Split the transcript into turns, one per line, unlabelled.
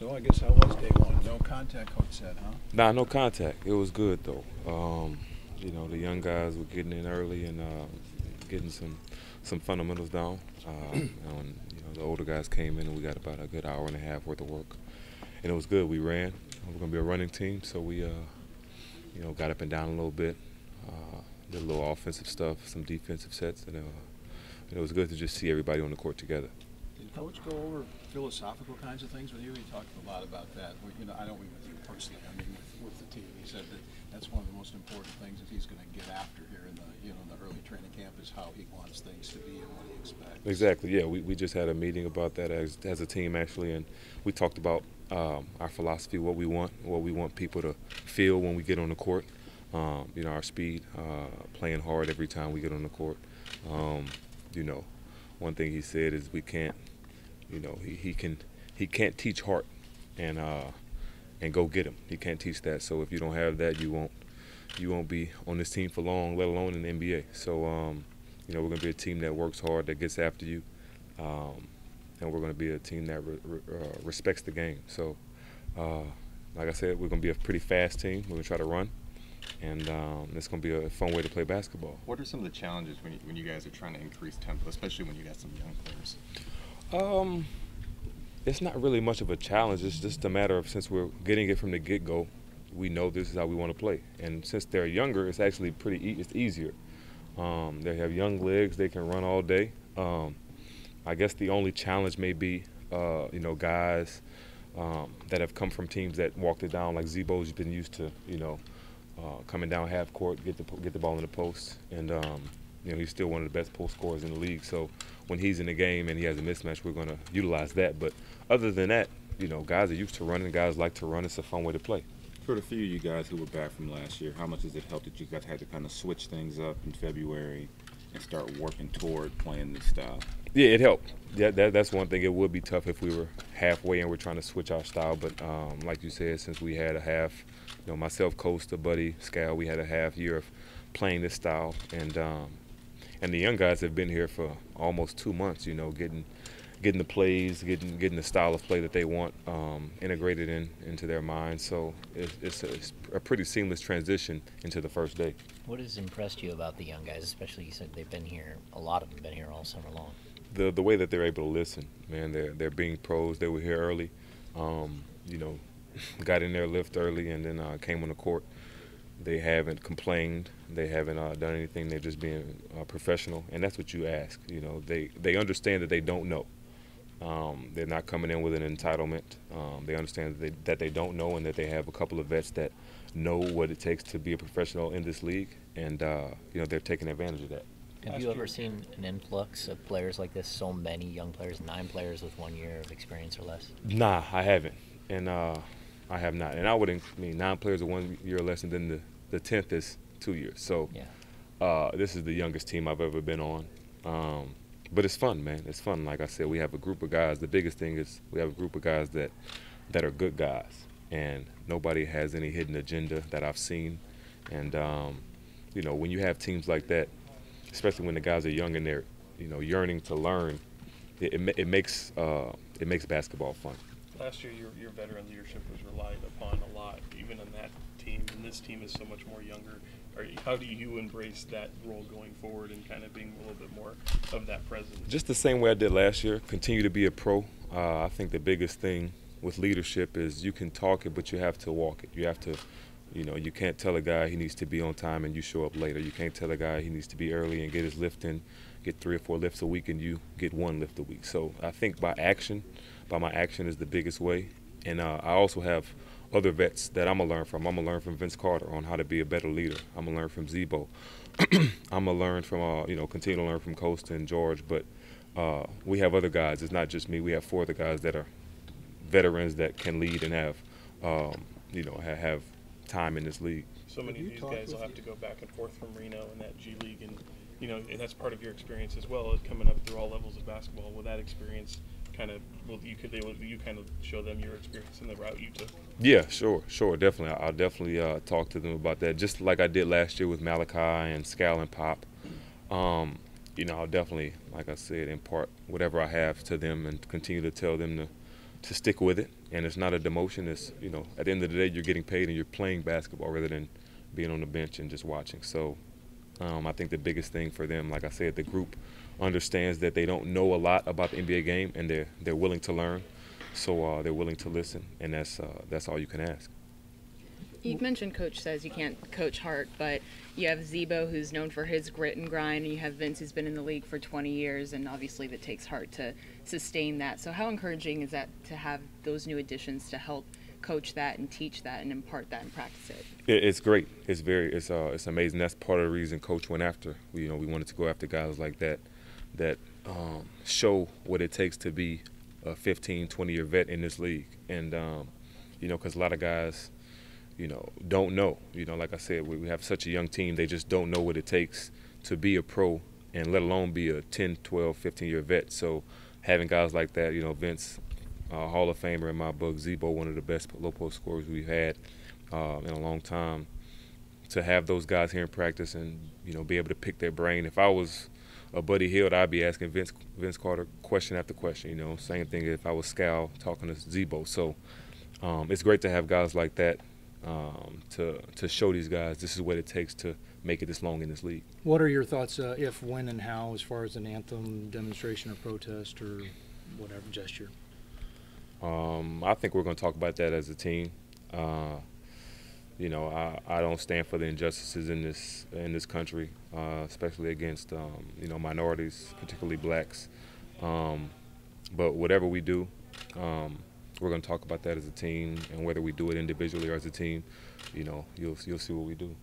So I guess how was day one? No contact, coach said, huh?
Nah, no contact. It was good though. The young guys were getting in early and getting some fundamentals down. And the older guys came in and we got about a good hour and a half worth of work, and it was good. We ran. We're gonna be a running team, so we got up and down a little bit, did a little offensive stuff, some defensive sets, and it was good to just see everybody on the court together.
Did Coach go over philosophical kinds of things with you? He talked a lot about that. I don't mean with you personally. I mean with the team. He said that that's one of the most important things that he's going to get after here in the early training camp is how he wants things to be and what he expects.
Exactly. Yeah, we just had a meeting about that as a team actually, and we talked about our philosophy, what we want people to feel when we get on the court. Our speed, playing hard every time we get on the court. One thing he said is we can't. He can't teach heart and go get him. He can't teach that. So if you don't have that, you won't be on this team for long, let alone in the NBA. So we're going to be a team that works hard, that gets after you, and we're going to be a team that respects the game. So like I said, we're going to be a pretty fast team. We're going to try to run, and it's going to be a fun way to play basketball.
What are some of the challenges when you guys are trying to increase tempo, especially when you got some young players?
It's not really much of a challenge. It's just a matter of, since we're getting it from the get-go, we know this is how we want to play. And since they're younger, it's actually it's easier. They have young legs. They can run all day. I guess the only challenge may be, guys that have come from teams that walked it down, like Zebo's been used to, coming down half court, get the ball in the post, and he's still one of the best post scorers in the league. So when he's in the game and he has a mismatch, we're going to utilize that. But other than that, guys are used to running. Guys like to run. It's a fun way to play.
For the few of you guys who were back from last year, how much does it help that you guys had to kind of switch things up in February and start working toward playing this style?
Yeah, it helped. Yeah, that's one thing. It would be tough if we were halfway and we're trying to switch our style. But like you said, since we had a half, myself, Costa, Buddy, Scal, we had a half year of playing this style, and the young guys have been here for almost 2 months. Getting the plays, getting the style of play that they want integrated into their minds. So it's a pretty seamless transition into the first day.
What has impressed you about the young guys, especially you said they've been here, a lot of them have been here all summer long?
The way that they're able to listen, man. They're being pros. They were here early, got in their lift early, and then came on the court. They haven't complained. They haven't done anything. They're just being professional, and that's what you ask. They understand that they don't know. They're not coming in with an entitlement. They understand that they don't know, and that they have a couple of vets that know what it takes to be a professional in this league, and they're taking advantage of that.
Have you ever seen an influx of players like this? So many young players, 9 players with 1 year of experience or less?
Nah, I haven't, and I have not. And I would 9 players with 1 year or less, and then the 10th is 2 years. So
yeah.
This is the youngest team I've ever been on. But it's fun, man. It's fun. Like I said, we have a group of guys. The biggest thing is we have a group of guys that are good guys, and nobody has any hidden agenda that I've seen. And when you have teams like that, especially when the guys are young and they're yearning to learn, it makes basketball fun.
Last year, your veteran leadership was relied upon a lot, even on that team, and this team is so much more younger. How do you embrace that role going forward and kind of being a little bit more of that presence?
Just the same way I did last year. Continue to be a pro. I think the biggest thing with leadership is you can talk it, but you have to walk it. You have to, you can't tell a guy he needs to be on time and you show up later. You can't tell a guy he needs to be early and get his lift in, get 3 or 4 lifts a week, and you get 1 lift a week. So I think by my action is the biggest way. And I also have other vets that I'm going to learn from. I'm going to learn from Vince Carter on how to be a better leader. I'm going to learn from Zebo. I'm going to learn from, continue to learn from Costa and George. But we have other guys. It's not just me. We have 4 other guys that are veterans that can lead and have, have time in this league.
So many of these guys will have to go back and forth from Reno and that G League, and and that's part of your experience as well, coming up through all levels of basketball. Will that experience kind of you kind of show them your experience and the route you took?
Yeah, sure, definitely. I'll definitely talk to them about that, just like I did last year with Malachi and Scal and Pop. I'll definitely, like I said, impart whatever I have to them and continue to tell them stick with it, and it's not a demotion. It's, you know, at the end of the day, you're getting paid and you're playing basketball rather than being on the bench and just watching. So I think the biggest thing for them, like I said, the group understands that they don't know a lot about the NBA game, and they're willing to learn. So they're willing to listen, and that's all you can ask.
You mentioned Coach says you can't coach Hart, but you have Zebo, who's known for his grit and grind, and you have Vince, who's been in the league for 20 years, and obviously that takes heart to sustain that. So how encouraging is that to have those new additions to help coach that and teach that and impart that and practice it?
It's great. It's amazing. That's part of the reason Coach went after. We wanted to go after guys like that show what it takes to be a 15, 20-year vet in this league. And, because a lot of guys, don't know. Like I said, we have such a young team, they just don't know what it takes to be a pro and let alone be a 10, 12, 15-year vet. So having guys like that, Vince, Hall of Famer in my book, Zebo, one of the best low post scorers we've had in a long time, to have those guys here in practice and, be able to pick their brain. If I was a Buddy Hield, I'd be asking Vince Carter question after question, same thing if I was Scal talking to Zebo. So it's great to have guys like that to show these guys this is what it takes to make it this long in this league.
What are your thoughts, if, when, and how, as far as an anthem, demonstration, or protest, or whatever gesture?
I think we're going to talk about that as a team. I don't stand for the injustices in this country, especially against minorities, particularly blacks. But whatever we do, we're going to talk about that as a team, and whether we do it individually or as a team, you'll see what we do.